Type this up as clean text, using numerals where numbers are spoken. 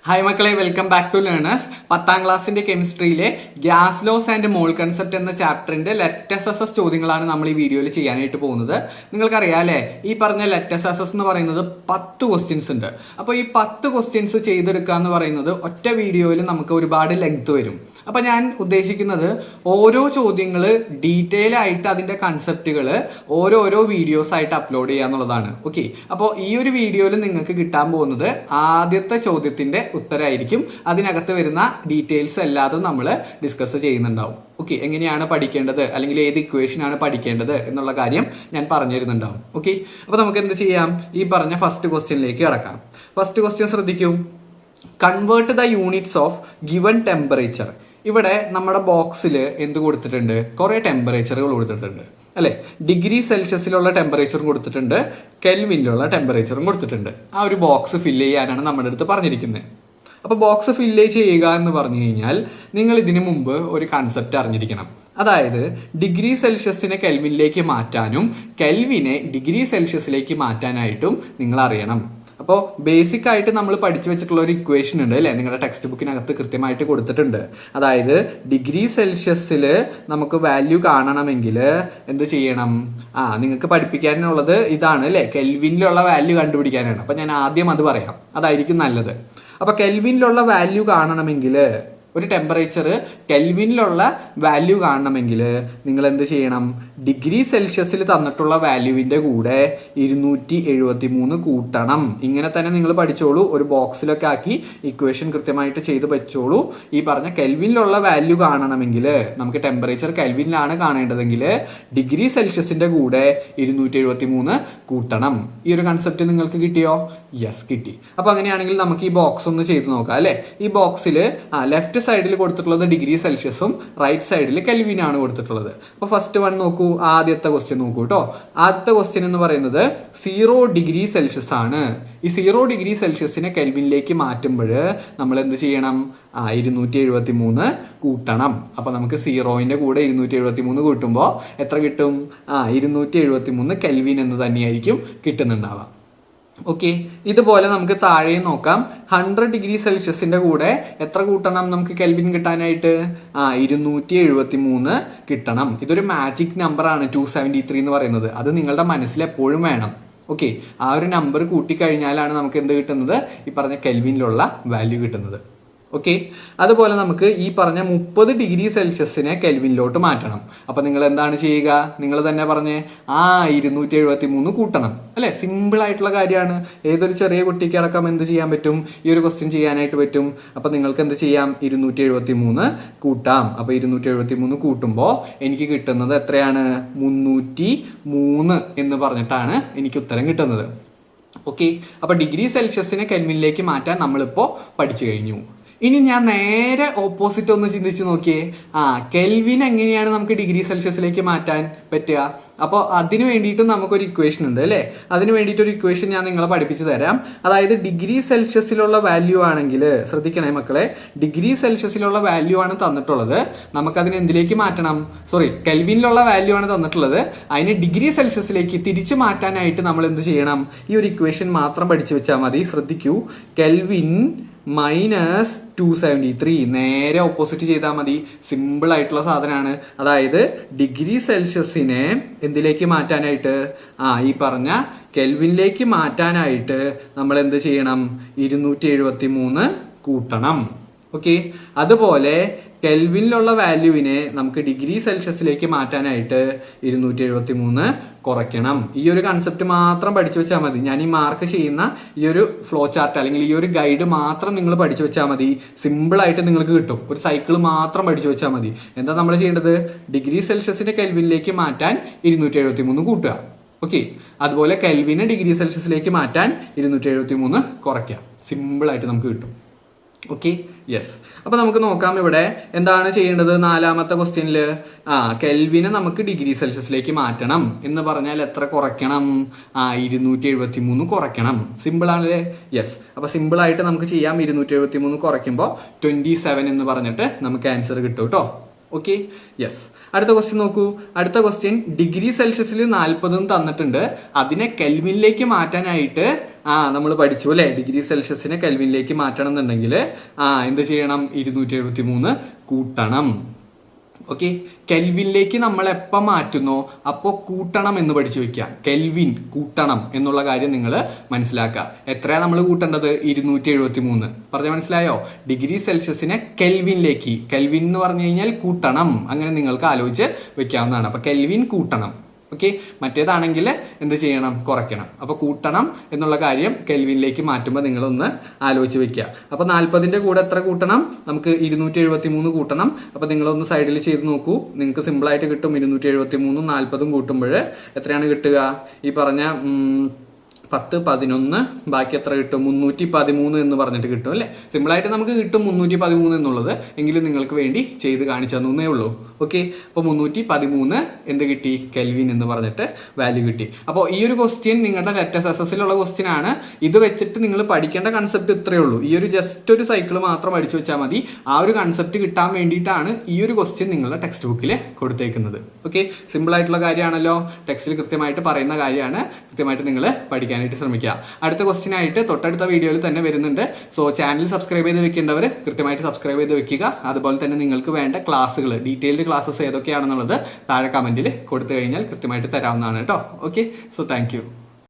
Hi മക്കളെ, welcome back to learners. 10ാം ക്ലാസ്സിന്റെ കെമിസ്ട്രിയിലെ gas laws and mole concept എന്ന ചാപ്റ്ററിന്റെ ലെറ്റസ് ചോദ്യങ്ങളാണ് നമ്മൾ ഈ വീഡിയോയിൽ ചെയ്യാനായിട്ട് പോകുന്നത്. നിങ്ങൾക്കറിയാം അല്ലേ, ഈ പറഞ്ഞ ലെറ്റസ് എന്ന് പറയുന്നത് 10 ക്വസ്റ്റ്യൻസ് ഉണ്ട്. അപ്പോൾ ഈ 10 ക്വസ്റ്റ്യൻസ് ചെയ്തെടുക്കുക എന്ന് പറയുന്നത് ഒറ്റ വീഡിയോയിൽ നമുക്ക് ഒരുപാട് ലെങ്ത് വരും. അപ്പൊ ഞാൻ ഉദ്ദേശിക്കുന്നത് ഓരോ ചോദ്യങ്ങൾ ഡീറ്റെയിൽ ആയിട്ട് അതിന്റെ കൺസെപ്റ്റുകൾ ഓരോരോ വീഡിയോസ് ആയിട്ട് അപ്ലോഡ് ചെയ്യുക എന്നുള്ളതാണ്. ഓക്കെ, അപ്പോൾ ഈ ഒരു വീഡിയോയിൽ നിങ്ങൾക്ക് കിട്ടാൻ പോകുന്നത് ആദ്യത്തെ ചോദ്യത്തിന്റെ ഉത്തരമായിരിക്കും. അതിനകത്ത് വരുന്ന ഡീറ്റെയിൽസ് എല്ലാതും നമ്മൾ ഡിസ്കസ് ചെയ്യുന്നുണ്ടാവും. ഓക്കെ, എങ്ങനെയാണ് പഠിക്കേണ്ടത് അല്ലെങ്കിൽ ഏത് ഇക്വേഷൻ ആണ് പഠിക്കേണ്ടത് എന്നുള്ള കാര്യം ഞാൻ പറഞ്ഞു തരുന്നുണ്ടാവും. ഓക്കെ, അപ്പൊ നമുക്ക് എന്ത് ചെയ്യാം, ഈ പറഞ്ഞ ഫസ്റ്റ് ക്വസ്റ്റ്യനിലേക്ക് കടക്കാം. ഫസ്റ്റ് ക്വസ്റ്റ്യൻ ശ്രദ്ധിക്കൂ. Convert the units of given temperature. ഇവിടെ നമ്മുടെ ബോക്സിൽ എന്ത് കൊടുത്തിട്ടുണ്ട്, കുറെ ടെമ്പറേച്ചറുകൾ കൊടുത്തിട്ടുണ്ട് അല്ലെ. ഡിഗ്രി സെൽഷ്യസിലുള്ള ടെമ്പറേച്ചറും കൊടുത്തിട്ടുണ്ട്, കെൽവിനിലുള്ള ടെമ്പറേച്ചറും കൊടുത്തിട്ടുണ്ട്. ആ ഒരു ബോക്സ് ഫില്ല് ചെയ്യാനാണ് നമ്മുടെ അടുത്ത് പറഞ്ഞിരിക്കുന്നത്. അപ്പൊ ബോക്സ് ഫില്ല് ചെയ്യുക എന്ന് പറഞ്ഞു കഴിഞ്ഞാൽ നിങ്ങൾ ഇതിനു മുമ്പ് ഒരു കൺസെപ്റ്റ് അറിഞ്ഞിരിക്കണം. അതായത് ഡിഗ്രി സെൽഷ്യസിനെ കെൽവിനിലേക്ക് മാറ്റാനും കെൽവിനെ ഡിഗ്രി സെൽഷ്യസിലേക്ക് മാറ്റാനായിട്ടും നിങ്ങൾ അറിയണം. അപ്പോൾ ബേസിക് ആയിട്ട് നമ്മൾ പഠിച്ചു വെച്ചിട്ടുള്ള ഒരു ഇക്വേഷൻ ഉണ്ട് അല്ലെ, നിങ്ങളുടെ ടെക്സ്റ്റ് ബുക്കിനകത്ത് കൃത്യമായിട്ട് കൊടുത്തിട്ടുണ്ട്. അതായത് ഡിഗ്രി സെൽഷ്യസിൽ നമുക്ക് വാല്യൂ കാണണമെങ്കിൽ എന്ത് ചെയ്യണം, നിങ്ങൾക്ക് പഠിപ്പിക്കാനുള്ളത് ഇതാണ് അല്ലെ, കെൽവിനിലുള്ള വാല്യൂ കണ്ടുപിടിക്കാനാണ്. അപ്പൊ ഞാൻ ആദ്യം അത് പറയാം, അതായിരിക്കും നല്ലത്. അപ്പൊ കെൽവിനിലുള്ള വാല്യൂ കാണണമെങ്കിൽ, ഒരു ടെമ്പറേച്ചർ കെൽവിനിലുള്ള വാല്യൂ കാണണമെങ്കിൽ നിങ്ങൾ എന്ത് ചെയ്യണം, ഡിഗ്രി സെൽഷ്യസിൽ തന്നിട്ടുള്ള വാല്യൂവിന്റെ കൂടെ 273 കൂട്ടണം. ഇങ്ങനെ തന്നെ നിങ്ങൾ പഠിച്ചോളൂ, ഒരു ബോക്സിലൊക്കെ ആക്കി ഇക്വേഷൻ കൃത്യമായിട്ട് ചെയ്ത് വെച്ചോളൂ. ഈ പറഞ്ഞ കെൽവിനിലുള്ള വാല്യൂ കാണണമെങ്കിൽ, നമുക്ക് ടെമ്പറേച്ചർ കെൽവിനിലാണ് കാണേണ്ടതെങ്കിൽ ഡിഗ്രി സെൽഷ്യസിന്റെ കൂടെ 273 കൂട്ടണം. ഈ ഒരു കൺസെപ്റ്റ് നിങ്ങൾക്ക് കിട്ടിയോ? യെസ്, കിട്ടി. അപ്പൊ അങ്ങനെയാണെങ്കിൽ നമുക്ക് ഈ ബോക്സ് ഒന്ന് ചെയ്ത് നോക്കാം അല്ലെ. ഈ ബോക്സിൽ ലെഫ്റ്റ് സൈഡിൽ കൊടുത്തിട്ടുള്ളത് ഡിഗ്രി സെൽഷ്യസും റൈറ്റ് സൈഡിൽ കെൽവിനാണ് കൊടുത്തിട്ടുള്ളത്. അപ്പൊ ഫസ്റ്റ് വൺ നോക്കൂ, ആദ്യത്തെ ക്വസ്റ്റ്യൻ നോക്കൂ കേട്ടോ. ആദ്യത്തെ ക്വസ്റ്റ്യൻ എന്ന് പറയുന്നത് 0 ഡിഗ്രി സെൽഷ്യസ് ആണ്. ഈ 0 ഡിഗ്രി സെൽഷ്യസിനെ കെൽവിനിലേക്ക് മാറ്റുമ്പോൾ നമ്മൾ എന്ത് ചെയ്യണം, 273 കൂട്ടണം. അപ്പൊ നമുക്ക് 0ന്റെ കൂടെ 273 കൂട്ടുമ്പോൾ എത്ര കിട്ടും? 273 കെൽവിൻ എന്ന് തന്നെയായിരിക്കും കിട്ടുന്നുണ്ടാവുക. ഓക്കെ, ഇതുപോലെ നമുക്ക് താഴെയും നോക്കാം. 100 ഡിഗ്രി സെൽഷ്യസിന്റെ കൂടെ എത്ര കൂട്ടണം നമുക്ക് കെൽവിൻ കിട്ടാനായിട്ട്? 273 കിട്ടണം. ഇതൊരു മാജിക് നമ്പർ ആണ് 273 എന്ന് പറയുന്നത്. അത് നിങ്ങളുടെ മനസ്സിൽ എപ്പോഴും വേണം. ഓക്കെ, ആ ഒരു നമ്പർ കൂട്ടിക്കഴിഞ്ഞാലാണ് നമുക്ക് എന്ത് കിട്ടുന്നത്, ഈ പറഞ്ഞ കെൽവിനിലുള്ള വാല്യൂ കിട്ടുന്നത്. ഓക്കെ, അതുപോലെ നമുക്ക് ഈ പറഞ്ഞ 30 ഡിഗ്രി സെൽഷ്യസിനെ കെൽവിനിലോട്ട് മാറ്റണം. അപ്പൊ നിങ്ങൾ എന്താണ് ചെയ്യുക, നിങ്ങൾ തന്നെ പറഞ്ഞേ, 273 കൂട്ടണം അല്ലെ. സിമ്പിൾ ആയിട്ടുള്ള കാര്യമാണ്. ഏതൊരു ചെറിയ കുട്ടിക്ക് അടക്കം എന്ത് ചെയ്യാൻ പറ്റും, ഈ ഒരു ക്വസ്റ്റ്യൻ ചെയ്യാനായിട്ട് പറ്റും. അപ്പൊ നിങ്ങൾക്ക് എന്ത് ചെയ്യാം, 273 കൂട്ടാം. അപ്പൊ 273 കൂട്ടുമ്പോൾ എനിക്ക് കിട്ടുന്നത് എത്രയാണ്? 303 എന്ന് പറഞ്ഞിട്ടാണ് എനിക്ക് ഉത്തരം കിട്ടുന്നത്. ഓക്കെ, അപ്പൊ ഡിഗ്രി സെൽഷ്യസിനെ കെൽവിനിലേക്ക് മാറ്റാൻ നമ്മളിപ്പോ പഠിച്ചു കഴിഞ്ഞു. ഇനി ഞാൻ നേരെ ഓപ്പോസിറ്റ് ഒന്ന് ചിന്തിച്ച് നോക്കിയേ. കെൽവിൻ എങ്ങനെയാണ് നമുക്ക് ഡിഗ്രി സെൽഷ്യസിലേക്ക് മാറ്റാൻ പറ്റുക? അപ്പോൾ അതിന് വേണ്ടിയിട്ട് നമുക്കൊരു ഇക്വേഷൻ ഉണ്ട് അല്ലേ. അതിന് വേണ്ടിയിട്ട് ഒരു ഇക്വേഷൻ ഞാൻ നിങ്ങളെ പഠിപ്പിച്ചു തരാം. അതായത് ഡിഗ്രി സെൽഷ്യസിലുള്ള വാല്യൂ ആണെങ്കിൽ, ശ്രദ്ധിക്കണേ മക്കളെ, ഡിഗ്രി സെൽഷ്യസിലുള്ള വാല്യൂ ആണ് തന്നിട്ടുള്ളത്. നമുക്കതിന് എന്തിലേക്ക് മാറ്റണം, കെൽവിനിലുള്ള വാല്യൂ ആണ് തന്നിട്ടുള്ളത്. അതിന് ഡിഗ്രി സെൽഷ്യസിലേക്ക് തിരിച്ചു മാറ്റാനായിട്ട് നമ്മൾ എന്ത് ചെയ്യണം, ഈ ഒരു ഇക്വേഷൻ മാത്രം പഠിച്ചു വെച്ചാൽ മതി. ശ്രദ്ധിക്കൂ, കെൽവിൻ മൈനസ് 273 നേരെ ഓപ്പോസിറ്റ് ചെയ്താൽ മതി. സിമ്പിൾ ആയിട്ടുള്ള സാധനമാണ്. അതായത് ഡിഗ്രി സെൽഷ്യസിനെ എന്തിലേക്ക് മാറ്റാനായിട്ട്, ഈ പറഞ്ഞ കെൽവിനിലേക്ക് മാറ്റാനായിട്ട് നമ്മൾ എന്ത് ചെയ്യണം, 273 കൂട്ടണം. ഓക്കെ, അതുപോലെ കെൽവിനിലുള്ള വാല്യൂവിനെ നമുക്ക് ഡിഗ്രി സെൽഷ്യസിലേക്ക് മാറ്റാനായിട്ട് 273 കുറയ്ക്കണം. ഈ ഒരു കൺസെപ്റ്റ് മാത്രം പഠിച്ചു വെച്ചാൽ മതി. ഞാൻ ഈ മാർക്ക് ചെയ്യുന്ന ഈ ഒരു ഫ്ലോ ചാർട്ട് അല്ലെങ്കിൽ ഈ ഒരു ഗൈഡ് മാത്രം നിങ്ങൾ പഠിച്ചു വെച്ചാൽ മതി. സിമ്പിൾ ആയിട്ട് നിങ്ങൾക്ക് കിട്ടും. ഒരു സൈക്കിൾ മാത്രം പഠിച്ചു വെച്ചാൽ മതി. എന്താ നമ്മൾ ചെയ്യേണ്ടത്, ഡിഗ്രി സെൽഷ്യസിനെ കെൽവിനിലേക്ക് മാറ്റാൻ 273 കൂട്ടുക. ഓക്കെ, അതുപോലെ കെൽവിനെ ഡിഗ്രി സെൽഷ്യസിലേക്ക് മാറ്റാൻ 273 കുറയ്ക്കുക. സിമ്പിൾ ആയിട്ട് നമുക്ക് കിട്ടും. Okay, yes. അപ്പൊ നമുക്ക് നോക്കാം ഇവിടെ എന്താണ് ചെയ്യേണ്ടത്. നാലാമത്തെ ക്വസ്റ്റ്യനിൽ കെൽവിനെ നമുക്ക് ഡിഗ്രി സെൽഷ്യസിലേക്ക് മാറ്റണം എന്ന് പറഞ്ഞാൽ എത്ര കുറയ്ക്കണം? 273 കുറയ്ക്കണം. സിമ്പിൾ ആണല്ലേ. യെസ്, അപ്പൊ സിമ്പിൾ ആയിട്ട് നമുക്ക് ചെയ്യാം. 273 കുറയ്ക്കുമ്പോൾ 27 എന്ന് പറഞ്ഞിട്ട് നമുക്ക് ആൻസർ കിട്ടും കേട്ടോ. Okay, yes. അടുത്ത ക്വസ്റ്റ്യൻ നോക്കൂ. അടുത്ത ക്വസ്റ്റ്യൻ ഡിഗ്രി സെൽഷ്യസിൽ 40 തന്നിട്ടുണ്ട്. അതിനെ കെൽവിനിലേക്ക് മാറ്റാനായിട്ട് നമ്മൾ പഠിച്ചു അല്ലെ, ഡിഗ്രി സെൽഷ്യസിനെ കെൽവിനിലേക്ക് മാറ്റണം എന്നുണ്ടെങ്കിൽ എന്ത് ചെയ്യണം? 273 കൂട്ടണം. ഓക്കെ, കെൽവിനിലേക്ക് നമ്മൾ എപ്പോൾ മാറ്റുന്നോ അപ്പോൾ കൂട്ടണം എന്ന് പഠിച്ചു വെക്കുക. കെൽവിൻ കൂട്ടണം എന്നുള്ള കാര്യം നിങ്ങൾ മനസ്സിലാക്കുക. എത്രയാണ് നമ്മൾ കൂട്ടേണ്ടത്? 273. പറഞ്ഞാൽ മനസ്സിലായോ? ഡിഗ്രി സെൽഷ്യസിനെ കെൽവിനിലേക്ക്, കെൽവിൻ എന്ന് പറഞ്ഞു കഴിഞ്ഞാൽ കൂട്ടണം, അങ്ങനെ നിങ്ങൾക്ക് ആലോചിച്ച് വെക്കാവുന്നതാണ്. അപ്പൊ കെൽവിൻ കൂട്ടണം. ഓക്കെ, മറ്റേതാണെങ്കിൽ എന്ത് ചെയ്യണം? കുറയ്ക്കണം. അപ്പൊ കൂട്ടണം എന്നുള്ള കാര്യം കെൽവിനിലേക്ക് മാറ്റുമ്പോൾ നിങ്ങളൊന്ന് ആലോചിച്ച് വെക്കുക. അപ്പൊ 40ന്റെ കൂടെ എത്ര കൂട്ടണം? നമുക്ക് 273 കൂട്ടണം. അപ്പൊ നിങ്ങളൊന്ന് സൈഡിൽ ചെയ്ത് നോക്കൂ, നിങ്ങൾക്ക് സിമ്പിൾ ആയിട്ട് കിട്ടും. 273 40 കൂട്ടുമ്പോൾ എത്രയാണ് കിട്ടുക? ഈ പറഞ്ഞ 10, 11, ബാക്കി എത്ര കിട്ടും? 313 എന്ന് പറഞ്ഞിട്ട് കിട്ടും അല്ലേ? സിമ്പിളായിട്ട് നമുക്ക് കിട്ടും 313 എന്നുള്ളത്. എങ്കിലും നിങ്ങൾക്ക് വേണ്ടി ചെയ്ത് കാണിച്ചു തന്നേ ഉള്ളൂ. ഓക്കെ, അപ്പോൾ 313 എന്ത് കിട്ടി? കെൽവിൻ എന്ന് പറഞ്ഞിട്ട് വാല്യൂ കിട്ടി. അപ്പോൾ ഈ ഒരു ക്വസ്റ്റ്യൻ നിങ്ങളുടെ LTSSലുള്ള ക്വസ്റ്റ്യൻ ആണ്. ഇത് വെച്ചിട്ട് നിങ്ങൾ പഠിക്കേണ്ട കൺസെപ്റ്റ് ഇത്രയേ ഉള്ളൂ. ഈ ഒരു ജസ്റ്റ് ഒരു സൈക്കിൾ മാത്രം പഠിച്ചു വെച്ചാൽ മതി. ആ ഒരു കൺസെപ്റ്റ് കിട്ടാൻ വേണ്ടിയിട്ടാണ് ഈ ഒരു ക്വസ്റ്റ്യൻ നിങ്ങളുടെ ടെക്സ്റ്റ് ബുക്കിൽ കൊടുത്തേക്കുന്നത്. ഓക്കെ, സിമ്പിൾ ആയിട്ടുള്ള കാര്യമാണല്ലോ, ടെക്സ്റ്റിൽ കൃത്യമായിട്ട് പറയുന്ന കാര്യമാണ്. കൃത്യമായിട്ട് നിങ്ങൾ പഠിക്കാൻ ശ്രമിക്കുക. അടുത്ത ക്വസ്റ്റ്യൻ ആയിട്ട് തൊട്ടടുത്ത വീഡിയോയിൽ തന്നെ വരുന്നുണ്ട്. സോ ചാനൽ സബ്സ്ക്രൈബ് ചെയ്ത് വെക്കേണ്ടവർ കൃത്യമായിട്ട് സബ്സ്ക്രൈബ് ചെയ്ത് വെക്കുക. അതുപോലെ തന്നെ നിങ്ങൾക്ക് വേണ്ട ക്ലാസ്സുകൾ, ഡീറ്റെയിൽഡ് ക്ലാസ്സസ് ഏതൊക്കെയാണെന്നുള്ളത് താഴെ കമന്റിൽ കൊടുത്തു കഴിഞ്ഞാൽ കൃത്യമായിട്ട് തരാവുന്നതാണ് കേട്ടോ. Okay, so thank you.